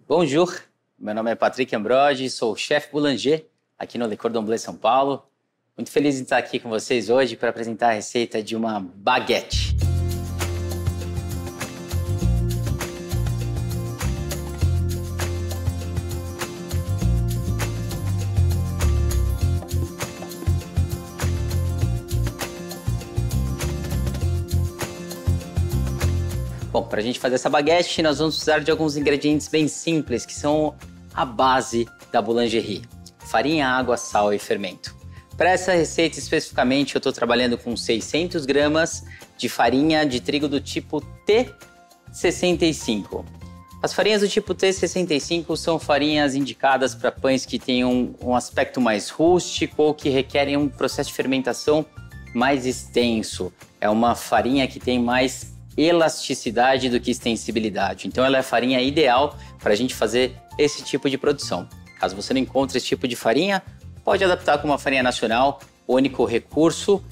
Bonjour, meu nome é Patrick Ambrogi, sou o chefe boulanger aqui no Le Cordon Bleu São Paulo. Muito feliz em estar aqui com vocês hoje para apresentar a receita de uma baguete. Bom, para a gente fazer essa baguete, nós vamos precisar de alguns ingredientes bem simples, que são a base da boulangerie: farinha, água, sal e fermento. Para essa receita especificamente, eu estou trabalhando com 600 gramas de farinha de trigo do tipo T65. As farinhas do tipo T65 são farinhas indicadas para pães que tenham um aspecto mais rústico ou que requerem um processo de fermentação mais extenso. É uma farinha que tem mais elasticidade do que extensibilidade. Então ela é a farinha ideal para a gente fazer esse tipo de produção. Caso você não encontre esse tipo de farinha, pode adaptar com uma farinha nacional. O único recurso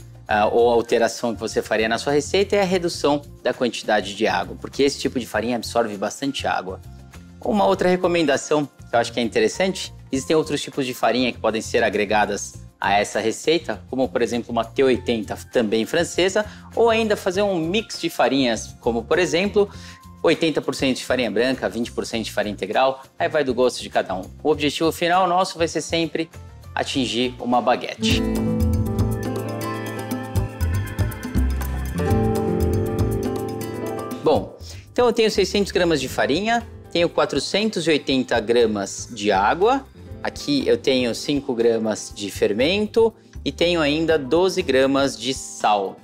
ou alteração que você faria na sua receita é a redução da quantidade de água, porque esse tipo de farinha absorve bastante água. Uma outra recomendação que eu acho que é interessante: existem outros tipos de farinha que podem ser agregadas a essa receita, como por exemplo uma T80 também francesa, ou ainda fazer um mix de farinhas, como por exemplo 80% de farinha branca, 20% de farinha integral, aí vai do gosto de cada um. O objetivo final nosso vai ser sempre atingir uma baguete. Bom, então eu tenho 600 gramas de farinha, tenho 480 gramas de água, aqui eu tenho 5 gramas de fermento e tenho ainda 12 gramas de sal.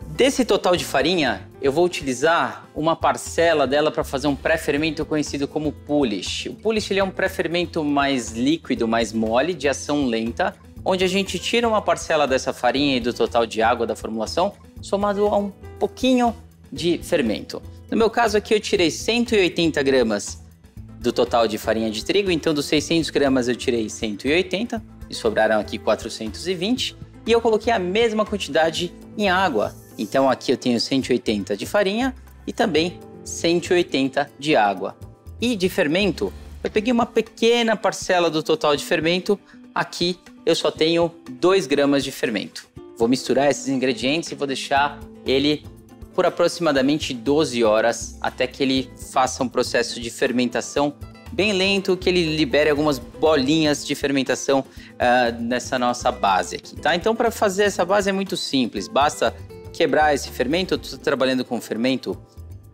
Desse total de farinha, eu vou utilizar uma parcela dela para fazer um pré-fermento conhecido como Polish. O Polish ele é um pré-fermento mais líquido, mais mole, de ação lenta, onde a gente tira uma parcela dessa farinha e do total de água da formulação, somado a um pouquinho de fermento. No meu caso aqui eu tirei 180 gramas do total de farinha de trigo, então dos 600 gramas eu tirei 180 e sobraram aqui 420, e eu coloquei a mesma quantidade em água. Então aqui eu tenho 180 de farinha e também 180 de água. E de fermento, eu peguei uma pequena parcela do total de fermento, aqui eu só tenho 2 gramas de fermento. Vou misturar esses ingredientes e vou deixar ele por aproximadamente 12 horas, até que ele faça um processo de fermentação bem lento, que ele libere algumas bolinhas de fermentação nessa nossa base aqui, tá? Então, para fazer essa base é muito simples, basta quebrar esse fermento. Eu estou trabalhando com fermento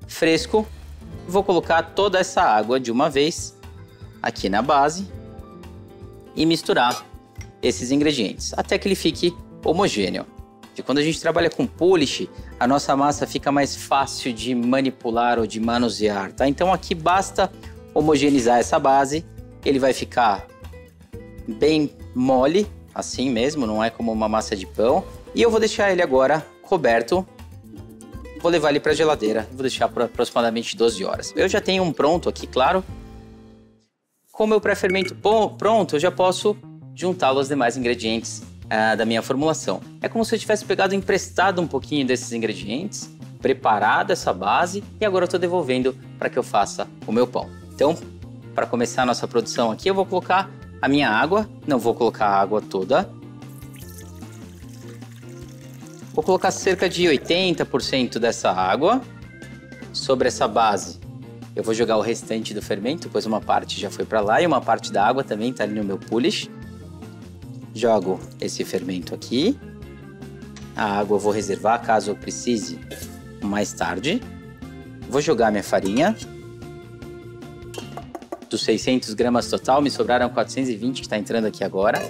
fresco, vou colocar toda essa água de uma vez aqui na base e misturar esses ingredientes, até que ele fique homogêneo. E quando a gente trabalha com polish, a nossa massa fica mais fácil de manipular ou de manusear, tá? Então aqui basta homogeneizar essa base, ele vai ficar bem mole, assim mesmo, não é como uma massa de pão. E eu vou deixar ele agora coberto, vou levar ele para a geladeira, vou deixar por aproximadamente 12 horas. Eu já tenho um pronto aqui, claro. Com o meu pré-fermento pronto, eu já posso juntá-lo aos demais ingredientes da minha formulação. É como se eu tivesse pegado emprestado um pouquinho desses ingredientes, preparado essa base e agora eu estou devolvendo para que eu faça o meu pão. Então, para começar a nossa produção aqui, eu vou colocar a minha água, não vou colocar a água toda. Vou colocar cerca de 80% dessa água sobre essa base. Eu vou jogar o restante do fermento, pois uma parte já foi para lá e uma parte da água também está ali no meu polish. Jogo esse fermento aqui. A água eu vou reservar caso eu precise mais tarde. Vou jogar minha farinha. Dos 600 gramas total, me sobraram 420 que está entrando aqui agora.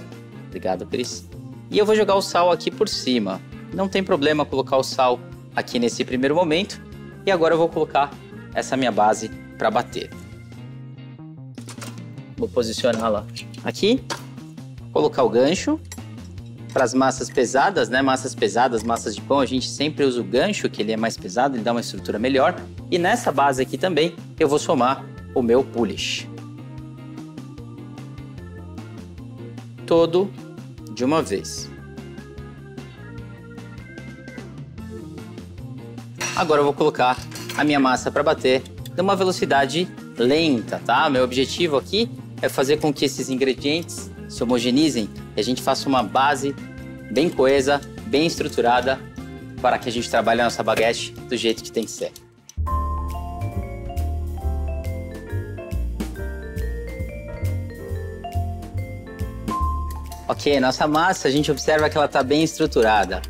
Obrigado, Cris. E eu vou jogar o sal aqui por cima. Não tem problema colocar o sal aqui nesse primeiro momento. E agora eu vou colocar essa minha base para bater. Vou posicioná-la aqui. Colocar o gancho. Para as massas pesadas, né? Massas pesadas, massas de pão, a gente sempre usa o gancho, que ele é mais pesado, ele dá uma estrutura melhor. E nessa base aqui também, eu vou somar o meu polish. Todo de uma vez. Agora eu vou colocar a minha massa para bater numa velocidade lenta, tá? Meu objetivo aqui é fazer com que esses ingredientes se homogeneizem e a gente faça uma base bem coesa, bem estruturada para que a gente trabalhe a nossa baguete do jeito que tem que ser. Ok, nossa massa, a gente observa que ela está bem estruturada.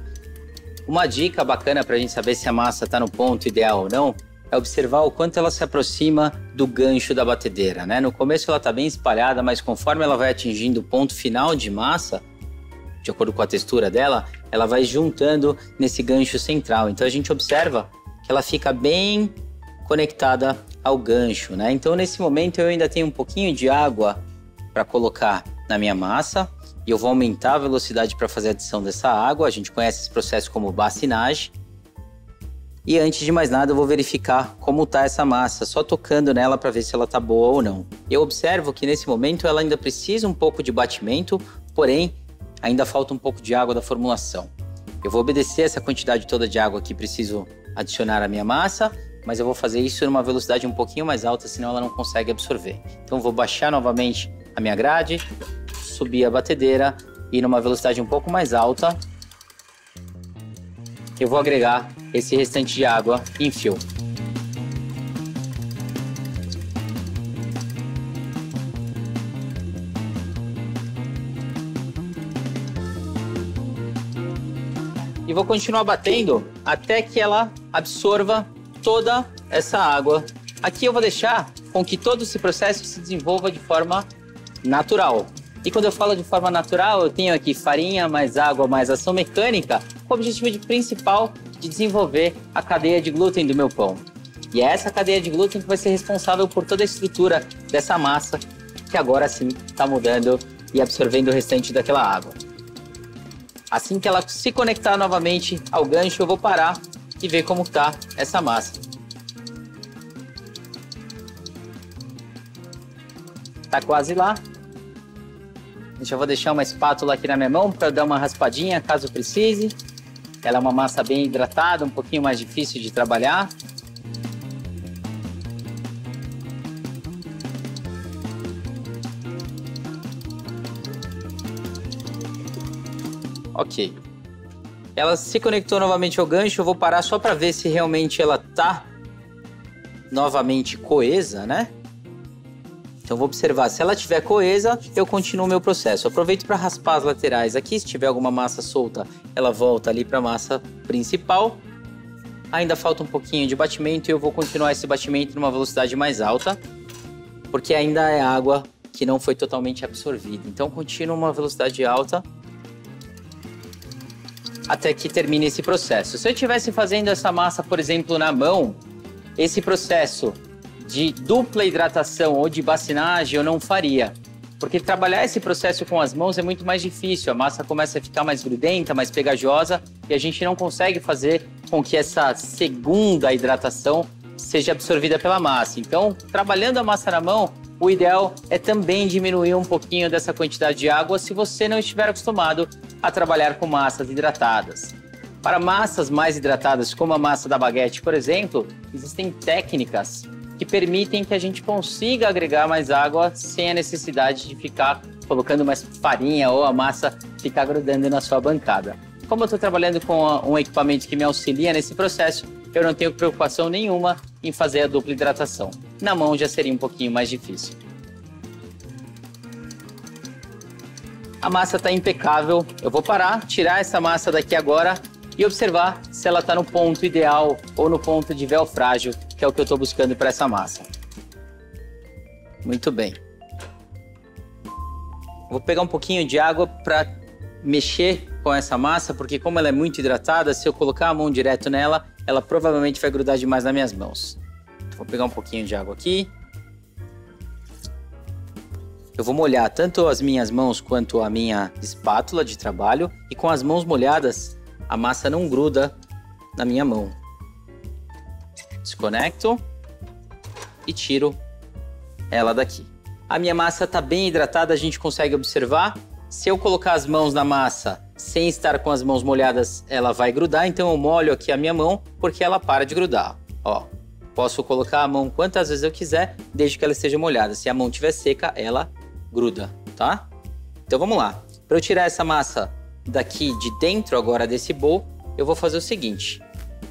Uma dica bacana para a gente saber se a massa está no ponto ideal ou não é observar o quanto ela se aproxima do gancho da batedeira, né? No começo ela está bem espalhada, mas conforme ela vai atingindo o ponto final de massa, de acordo com a textura dela, ela vai juntando nesse gancho central. Então a gente observa que ela fica bem conectada ao gancho, né? Então nesse momento eu ainda tenho um pouquinho de água para colocar na minha massa. E eu vou aumentar a velocidade para fazer a adição dessa água. A gente conhece esse processo como bacinagem. E antes de mais nada, eu vou verificar como está essa massa, só tocando nela para ver se ela está boa ou não. Eu observo que nesse momento ela ainda precisa um pouco de batimento, porém ainda falta um pouco de água da formulação. Eu vou obedecer essa quantidade toda de água que preciso adicionar à minha massa, mas eu vou fazer isso numa velocidade um pouquinho mais alta, senão ela não consegue absorver. Então eu vou baixar novamente a minha grade, subir a batedeira e numa velocidade um pouco mais alta eu vou agregar esse restante de água em fio. E vou continuar batendo até que ela absorva toda essa água. Aqui eu vou deixar com que todo esse processo se desenvolva de forma natural. E quando eu falo de forma natural, eu tenho aqui farinha, mais água, mais ação mecânica, com o objetivo principal de desenvolver a cadeia de glúten do meu pão. E é essa cadeia de glúten que vai ser responsável por toda a estrutura dessa massa, que agora sim está mudando e absorvendo o restante daquela água. Assim que ela se conectar novamente ao gancho, eu vou parar e ver como está essa massa. Está quase lá. Eu vou deixar uma espátula aqui na minha mão para dar uma raspadinha caso precise. Ela é uma massa bem hidratada, um pouquinho mais difícil de trabalhar. Ok. Ela se conectou novamente ao gancho, eu vou parar só para ver se realmente ela tá novamente coesa, né? Então vou observar, se ela estiver coesa, eu continuo o meu processo. Aproveito para raspar as laterais aqui, se tiver alguma massa solta, ela volta ali para a massa principal. Ainda falta um pouquinho de batimento e eu vou continuar esse batimento numa velocidade mais alta, porque ainda é água que não foi totalmente absorvida. Então continuo uma velocidade alta até que termine esse processo. Se eu estivesse fazendo essa massa, por exemplo, na mão, esse processo de dupla hidratação ou de bacinagem eu não faria, porque trabalhar esse processo com as mãos é muito mais difícil, a massa começa a ficar mais grudenta, mais pegajosa e a gente não consegue fazer com que essa segunda hidratação seja absorvida pela massa. Então, trabalhando a massa na mão, o ideal é também diminuir um pouquinho dessa quantidade de água se você não estiver acostumado a trabalhar com massas hidratadas. Para massas mais hidratadas, como a massa da baguete, por exemplo, existem técnicas que permitem que a gente consiga agregar mais água sem a necessidade de ficar colocando mais farinha ou a massa ficar grudando na sua bancada. Como eu estou trabalhando com um equipamento que me auxilia nesse processo, eu não tenho preocupação nenhuma em fazer a dupla hidratação. Na mão já seria um pouquinho mais difícil. A massa está impecável, eu vou parar, tirar essa massa daqui agora e observar se ela está no ponto ideal ou no ponto de véu frágil, que é o que eu estou buscando para essa massa. Muito bem. Vou pegar um pouquinho de água para mexer com essa massa, porque como ela é muito hidratada, se eu colocar a mão direto nela, ela provavelmente vai grudar demais nas minhas mãos. Então, vou pegar um pouquinho de água aqui. Eu vou molhar tanto as minhas mãos quanto a minha espátula de trabalho, e com as mãos molhadas, a massa não gruda na minha mão. Desconecto e tiro ela daqui. A minha massa está bem hidratada, a gente consegue observar. Se eu colocar as mãos na massa sem estar com as mãos molhadas, ela vai grudar. Então eu molho aqui a minha mão porque ela para de grudar. Ó, Posso colocar a mão quantas vezes eu quiser, desde que ela esteja molhada. Se a mão estiver seca, ela gruda, tá? Então vamos lá. Para eu tirar essa massa daqui de dentro agora desse bowl, eu vou fazer o seguinte.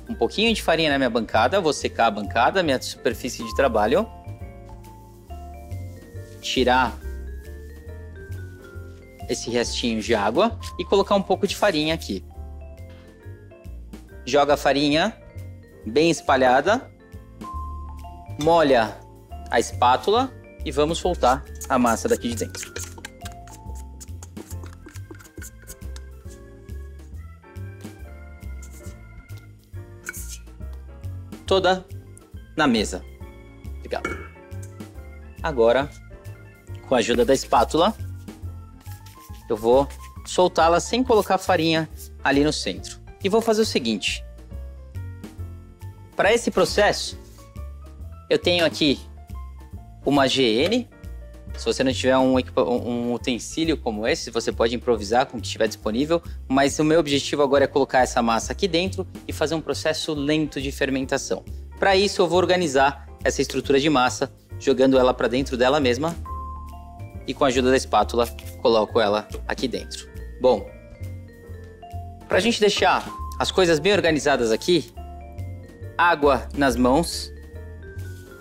Um pouquinho de farinha na minha bancada, vou secar a bancada, minha superfície de trabalho. Tirar esse restinho de água e colocar um pouco de farinha aqui. Joga a farinha bem espalhada. Molha a espátula e vamos soltar a massa daqui de dentro. Toda na mesa. Legal. Agora, com a ajuda da espátula, eu vou soltá-la sem colocar farinha ali no centro. E vou fazer o seguinte. Para esse processo, eu tenho aqui uma GN. Se você não tiver um utensílio como esse, você pode improvisar com o que estiver disponível. Mas o meu objetivo agora é colocar essa massa aqui dentro e fazer um processo lento de fermentação. Para isso, eu vou organizar essa estrutura de massa, jogando ela para dentro dela mesma. E com a ajuda da espátula, coloco ela aqui dentro. Bom, para a gente deixar as coisas bem organizadas aqui, água nas mãos.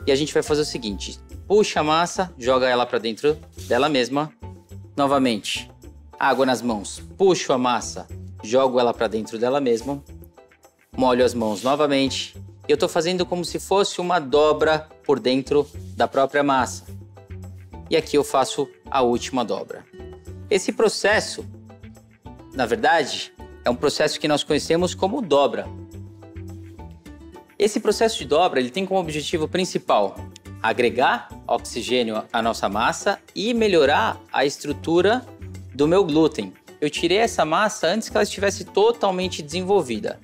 E a gente vai fazer o seguinte, puxa a massa, joga ela para dentro dela mesma. Novamente, água nas mãos, puxo a massa, jogo ela para dentro dela mesma. Molho as mãos novamente. Eu estou fazendo como se fosse uma dobra por dentro da própria massa. E aqui eu faço a última dobra. Esse processo, na verdade, é um processo que nós conhecemos como dobra. Esse processo de dobra ele tem como objetivo principal agregar oxigênio à nossa massa e melhorar a estrutura do meu glúten. Eu tirei essa massa antes que ela estivesse totalmente desenvolvida.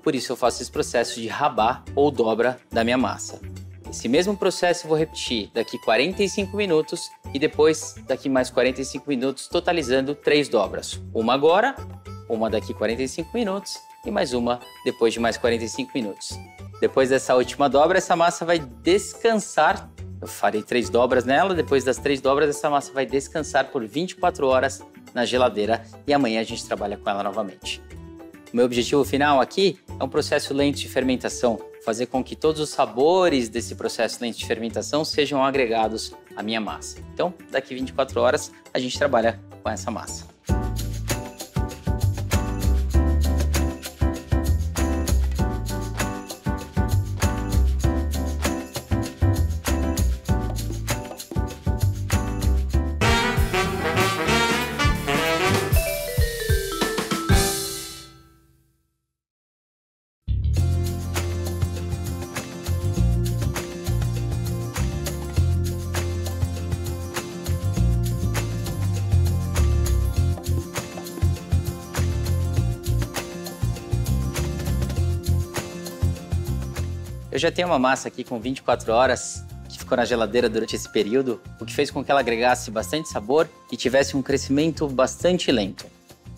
Por isso eu faço esse processo de rabar ou dobra da minha massa. Esse mesmo processo eu vou repetir daqui 45 minutos e depois daqui mais 45 minutos, totalizando 3 dobras. Uma agora, uma daqui 45 minutos e mais uma depois de mais 45 minutos. Depois dessa última dobra, essa massa vai descansar. Eu farei 3 dobras nela, depois das 3 dobras, essa massa vai descansar por 24 horas na geladeira e amanhã a gente trabalha com ela novamente. O meu objetivo final aqui é um processo lento de fermentação, fazer com que todos os sabores desse processo lento de fermentação sejam agregados à minha massa. Então, daqui 24 horas, a gente trabalha com essa massa. Eu já tenho uma massa aqui com 24 horas que ficou na geladeira durante esse período, o que fez com que ela agregasse bastante sabor e tivesse um crescimento bastante lento.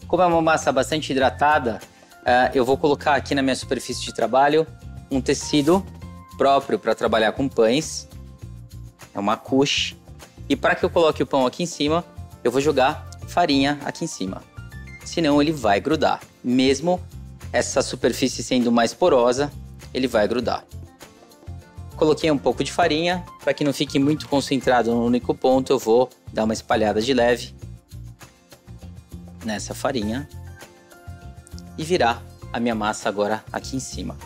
Como é uma massa bastante hidratada, eu vou colocar aqui na minha superfície de trabalho um tecido próprio para trabalhar com pães. É uma couche. E para que eu coloque o pão aqui em cima, eu vou jogar farinha aqui em cima. Senão ele vai grudar. Mesmo essa superfície sendo mais porosa, ele vai grudar. Coloquei um pouco de farinha, para que não fique muito concentrado no único ponto, eu vou dar uma espalhada de leve nessa farinha e virar a minha massa agora aqui em cima.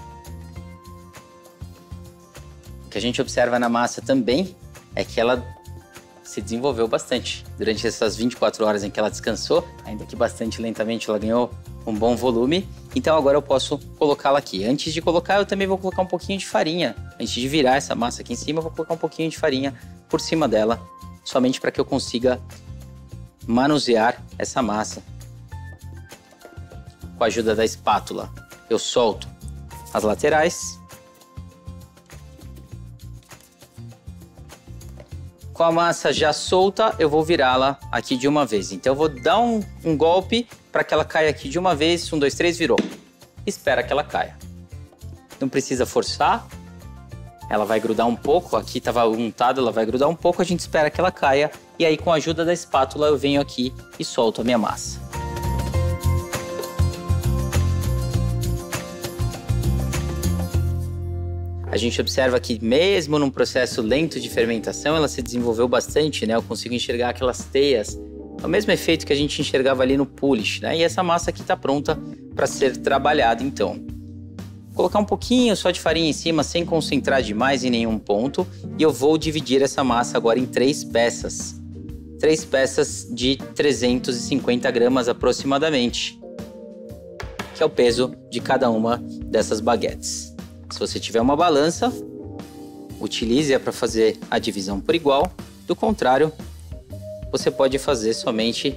O que a gente observa na massa também é que ela se desenvolveu bastante durante essas 24 horas em que ela descansou, ainda que bastante lentamente ela ganhou um bom volume. Então agora eu posso colocá-la aqui. Antes de colocar, eu também vou colocar um pouquinho de farinha. Antes de virar essa massa aqui em cima, eu vou colocar um pouquinho de farinha por cima dela, somente para que eu consiga manusear essa massa. Com a ajuda da espátula, eu solto as laterais. Com a massa já solta, eu vou virá-la aqui de uma vez. Então eu vou dar um golpe para que ela caia aqui de uma vez. 1, 2, 3, virou. Espera que ela caia. Não precisa forçar. ela vai grudar um pouco, aqui estava untado, ela vai grudar um pouco, a gente espera que ela caia e aí com a ajuda da espátula eu venho aqui e solto a minha massa. A gente observa que mesmo num processo lento de fermentação, ela se desenvolveu bastante, né? Eu consigo enxergar aquelas teias, é o mesmo efeito que a gente enxergava ali no polish, né? E essa massa aqui está pronta para ser trabalhada, então. Vou colocar um pouquinho só de farinha em cima, sem concentrar demais em nenhum ponto, e eu vou dividir essa massa agora em 3 peças. 3 peças de 350 gramas aproximadamente, que é o peso de cada uma dessas baguetes. Se você tiver uma balança, utilize-a para fazer a divisão por igual. Do contrário, você pode fazer somente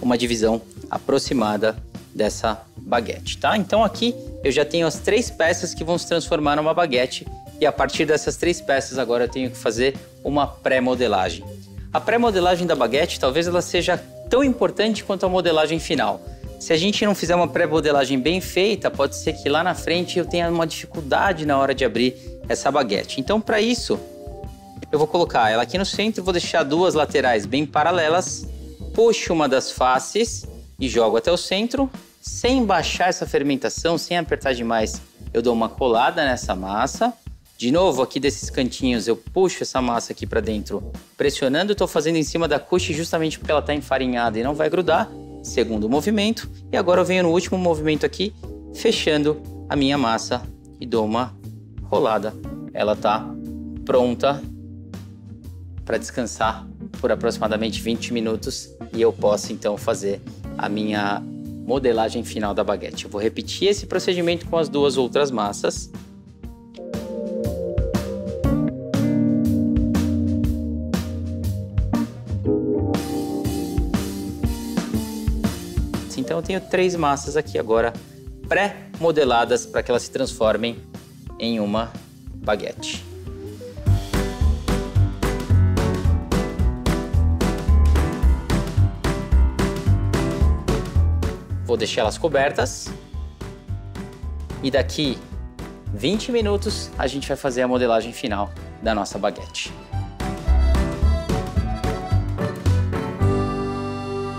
uma divisão aproximada dessa baguete, tá? Então aqui eu já tenho as 3 peças que vão se transformar numa baguete e a partir dessas 3 peças agora eu tenho que fazer uma pré-modelagem. A pré-modelagem da baguete talvez ela seja tão importante quanto a modelagem final. Se a gente não fizer uma pré-modelagem bem feita, pode ser que lá na frente eu tenha uma dificuldade na hora de abrir essa baguete. Então, para isso, eu vou colocar ela aqui no centro, vou deixar 2 laterais bem paralelas, puxo uma das faces e jogo até o centro. Sem baixar essa fermentação, sem apertar demais, eu dou uma colada nessa massa. De novo, aqui desses cantinhos, eu puxo essa massa aqui para dentro, pressionando. Estou fazendo em cima da couche justamente porque ela está enfarinhada e não vai grudar. Segundo movimento, e agora eu venho no último movimento aqui, fechando a minha massa e dou uma rolada. Ela tá pronta para descansar por aproximadamente 20 minutos e eu posso então fazer a minha modelagem final da baguete. Eu vou repetir esse procedimento com as 2 outras massas. Então eu tenho 3 massas aqui agora pré-modeladas para que elas se transformem em uma baguete. Vou deixar elas cobertas e daqui 20 minutos a gente vai fazer a modelagem final da nossa baguete.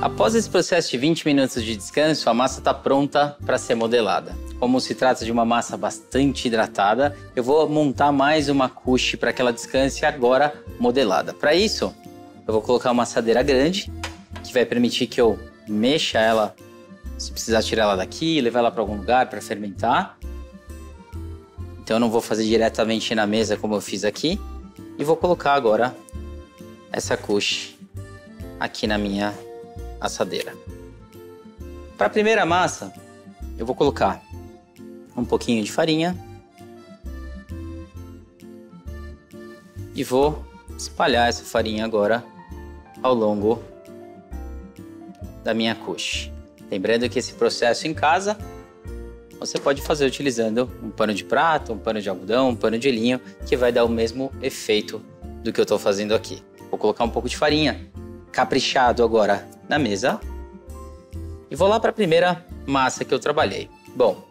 Após esse processo de 20 minutos de descanso, a massa está pronta para ser modelada. Como se trata de uma massa bastante hidratada, eu vou montar mais uma couche para que ela descanse agora modelada. Para isso, eu vou colocar uma assadeira grande, que vai permitir que eu mexa ela, se precisar tirar ela daqui, levar ela para algum lugar para fermentar. Então eu não vou fazer diretamente na mesa como eu fiz aqui. E vou colocar agora essa couche aqui na minha assadeira. Para a primeira massa, eu vou colocar um pouquinho de farinha e vou espalhar essa farinha agora ao longo da minha couche. Lembrando que esse processo em casa você pode fazer utilizando um pano de prata, um pano de algodão, um pano de linho, que vai dar o mesmo efeito do que eu estou fazendo aqui. Vou colocar um pouco de farinha caprichado agora na mesa e vou lá para a primeira massa que eu trabalhei. Bom,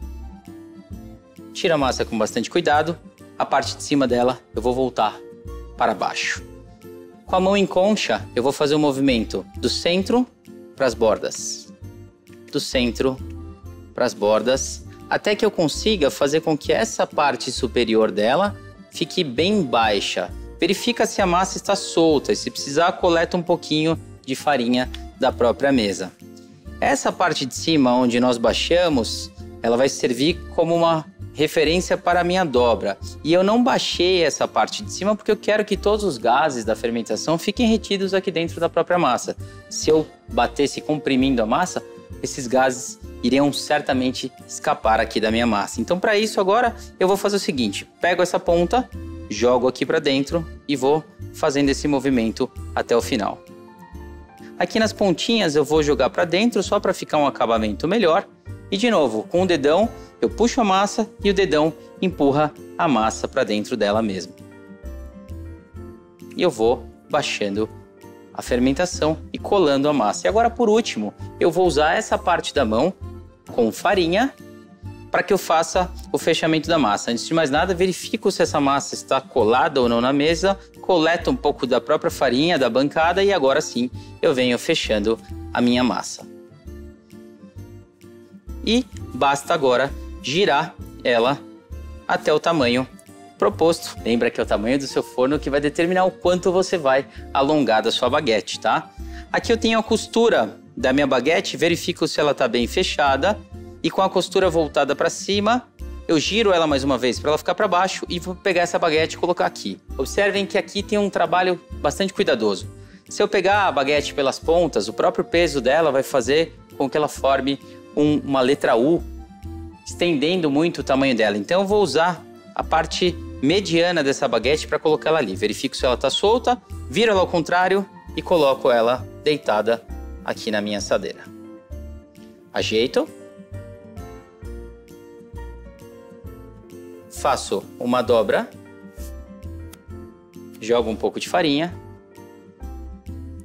tiro a massa com bastante cuidado, a parte de cima dela eu vou voltar para baixo. Com a mão em concha eu vou fazer um movimento do centro para as bordas, do centro para as bordas, até que eu consiga fazer com que essa parte superior dela fique bem baixa. Verifica se a massa está solta e se precisar coleta um pouquinho de farinha da própria mesa. Essa parte de cima onde nós baixamos, ela vai servir como uma referência para a minha dobra. E eu não baixei essa parte de cima porque eu quero que todos os gases da fermentação fiquem retidos aqui dentro da própria massa. Se eu batesse comprimindo a massa, esses gases iriam certamente escapar aqui da minha massa. Então para isso agora eu vou fazer o seguinte, pego essa ponta, jogo aqui para dentro e vou fazendo esse movimento até o final. Aqui nas pontinhas eu vou jogar para dentro só para ficar um acabamento melhor. E de novo, com o dedão eu puxo a massa e o dedão empurra a massa para dentro dela mesmo. E eu vou baixando a fermentação e colando a massa. E agora por último, eu vou usar essa parte da mão com farinha para que eu faça o fechamento da massa. Antes de mais nada, verifico se essa massa está colada ou não na mesa, coleto um pouco da própria farinha, da bancada e agora sim eu venho fechando a minha massa. E basta agora girar ela até o tamanho proposto. Lembra que é o tamanho do seu forno que vai determinar o quanto você vai alongar da sua baguete, tá? Aqui eu tenho a costura da minha baguete, verifico se ela está bem fechada e com a costura voltada para cima, eu giro ela mais uma vez para ela ficar para baixo e vou pegar essa baguete e colocar aqui. Observem que aqui tem um trabalho bastante cuidadoso. Se eu pegar a baguete pelas pontas, o próprio peso dela vai fazer com que ela forme uma letra U, estendendo muito o tamanho dela. Então eu vou usar a parte mediana dessa baguete para colocar ela ali. Verifico se ela está solta, viro ela ao contrário e coloco ela deitada aqui na minha assadeira. Ajeito. Faço uma dobra. Jogo um pouco de farinha.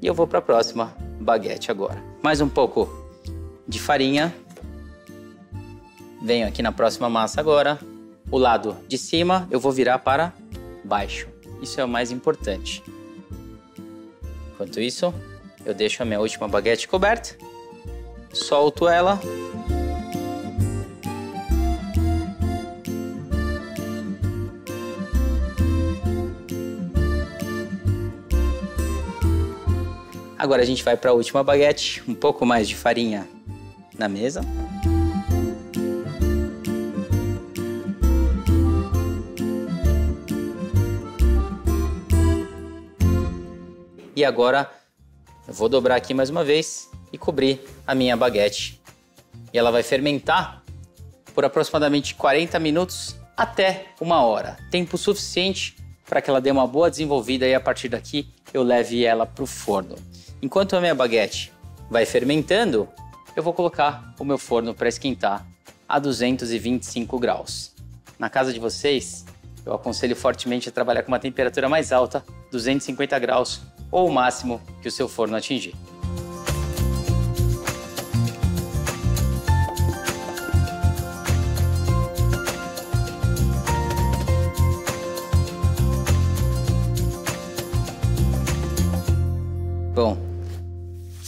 E eu vou para a próxima baguete agora. Mais um pouco de farinha. Venho aqui na próxima massa agora. O lado de cima eu vou virar para baixo. Isso é o mais importante. Enquanto isso, eu deixo a minha última baguete coberta. Solto ela. Agora a gente vai para a última baguete. Um pouco mais de farinha na mesa. E agora eu vou dobrar aqui mais uma vez e cobrir a minha baguete. E ela vai fermentar por aproximadamente 40 minutos até 1 hora. Tempo suficiente para que ela dê uma boa desenvolvida e a partir daqui eu leve ela para o forno. Enquanto a minha baguete vai fermentando, eu vou colocar o meu forno para esquentar a 225 graus. Na casa de vocês, eu aconselho fortemente a trabalhar com uma temperatura mais alta, 250 graus, ou o máximo que o seu forno atingir. Bom,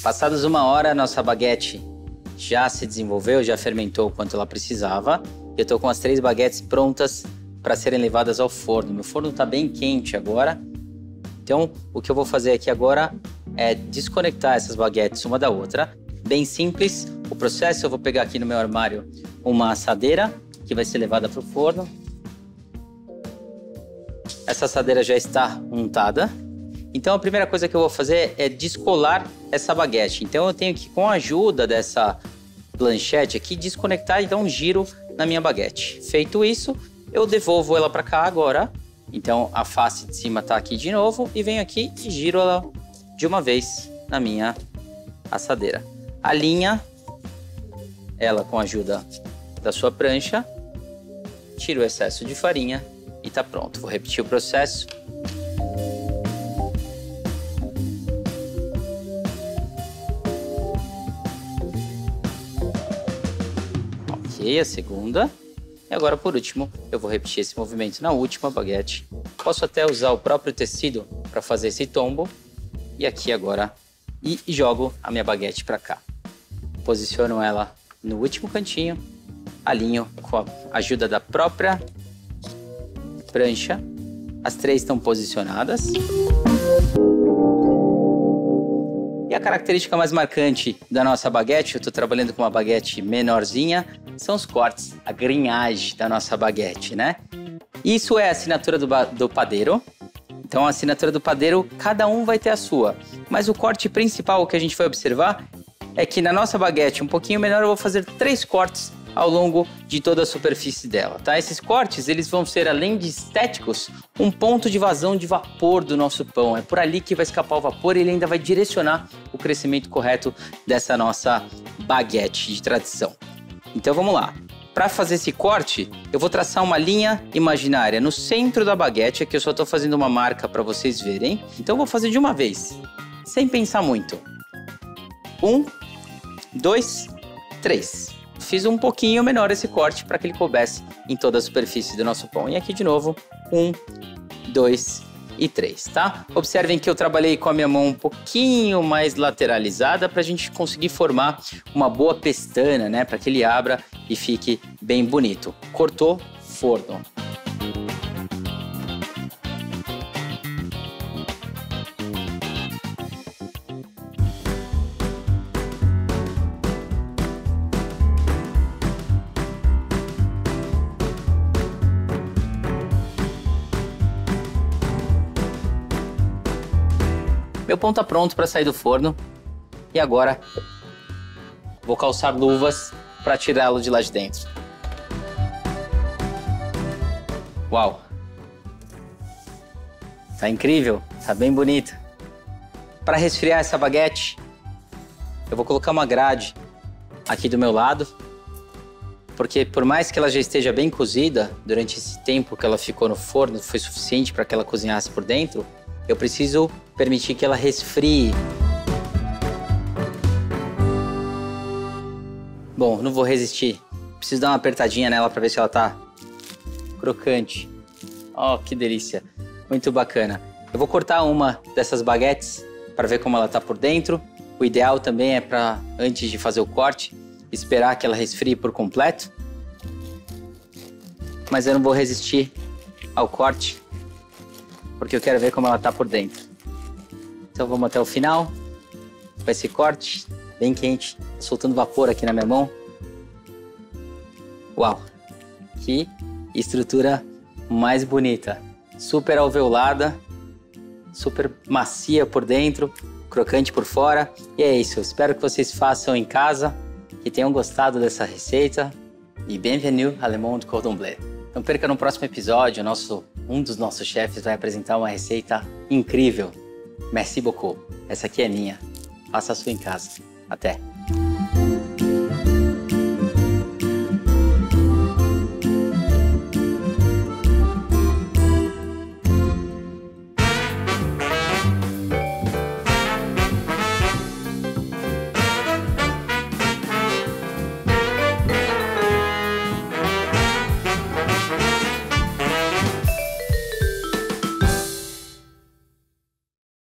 passados 1 hora, a nossa baguete já se desenvolveu, já fermentou o quanto ela precisava. Eu estou com as 3 baguetes prontas para serem levadas ao forno. Meu forno está bem quente agora. Então, o que eu vou fazer aqui agora é desconectar essas baguetes uma da outra. Bem simples o processo. Eu vou pegar aqui no meu armário uma assadeira que vai ser levada para o forno. Essa assadeira já está untada. Então, a primeira coisa que eu vou fazer é descolar essa baguete. Então, eu tenho que, com a ajuda dessa planchete aqui, desconectar e dar um giro na minha baguete. Feito isso, eu devolvo ela para cá agora. Então a face de cima está aqui de novo e venho aqui e giro ela de uma vez na minha assadeira. Alinha ela com a ajuda da sua prancha, tiro o excesso de farinha e está pronto. Vou repetir o processo. Ok, a segunda. E agora, por último, eu vou repetir esse movimento na última baguete. Posso até usar o próprio tecido para fazer esse tombo. E aqui agora, e jogo a minha baguete para cá. Posiciono ela no último cantinho, alinho com a ajuda da própria prancha. As 3 estão posicionadas. E a característica mais marcante da nossa baguete, eu estou trabalhando com uma baguete menorzinha, são os cortes, a grinhagem da nossa baguete, né? Isso é a assinatura do padeiro. Então a assinatura do padeiro, cada um vai ter a sua. Mas o corte principal que a gente vai observar é que na nossa baguete um pouquinho menor eu vou fazer 3 cortes ao longo de toda a superfície dela, tá? Esses cortes, eles vão ser, além de estéticos, um ponto de vazão de vapor do nosso pão. É por ali que vai escapar o vapor e ele ainda vai direcionar o crescimento correto dessa nossa baguete de tradição. Então vamos lá. Para fazer esse corte, eu vou traçar uma linha imaginária no centro da baguete. Aqui eu só estou fazendo uma marca para vocês verem. Então eu vou fazer de uma vez, sem pensar muito. 1, 2, 3. fiz um pouquinho menor esse corte para que ele coubesse em toda a superfície do nosso pão. E aqui de novo, 1, 2 e 3, tá? Observem que eu trabalhei com a minha mão um pouquinho mais lateralizada para a gente conseguir formar uma boa pestana, né? Para que ele abra e fique bem bonito. Cortou, forno. Meu pão tá pronto para sair do forno e agora vou calçar luvas para tirá-lo de lá de dentro. Uau! Tá incrível, tá bem bonito. Para resfriar essa baguete, eu vou colocar uma grade aqui do meu lado, porque por mais que ela já esteja bem cozida, durante esse tempo que ela ficou no forno, foi suficiente para que ela cozinhasse por dentro, eu preciso permitir que ela resfrie. Bom, não vou resistir. Preciso dar uma apertadinha nela para ver se ela tá crocante. Oh, que delícia. Muito bacana. Eu vou cortar uma dessas baguetes para ver como ela tá por dentro. O ideal também é para, antes de fazer o corte, esperar que ela resfrie por completo. Mas eu não vou resistir ao corte, porque eu quero ver como ela tá por dentro. Então vamos até o final. Com esse corte bem quente, soltando vapor aqui na minha mão. Uau! Que estrutura mais bonita. Super alveolada, super macia por dentro, crocante por fora. E é isso, espero que vocês façam em casa, que tenham gostado dessa receita. E bienvenue à Le Monde Cordon Bleu. Não perca no próximo episódio, um dos nossos chefes vai apresentar uma receita incrível. Merci beaucoup. Essa aqui é minha. Faça a sua em casa. Até!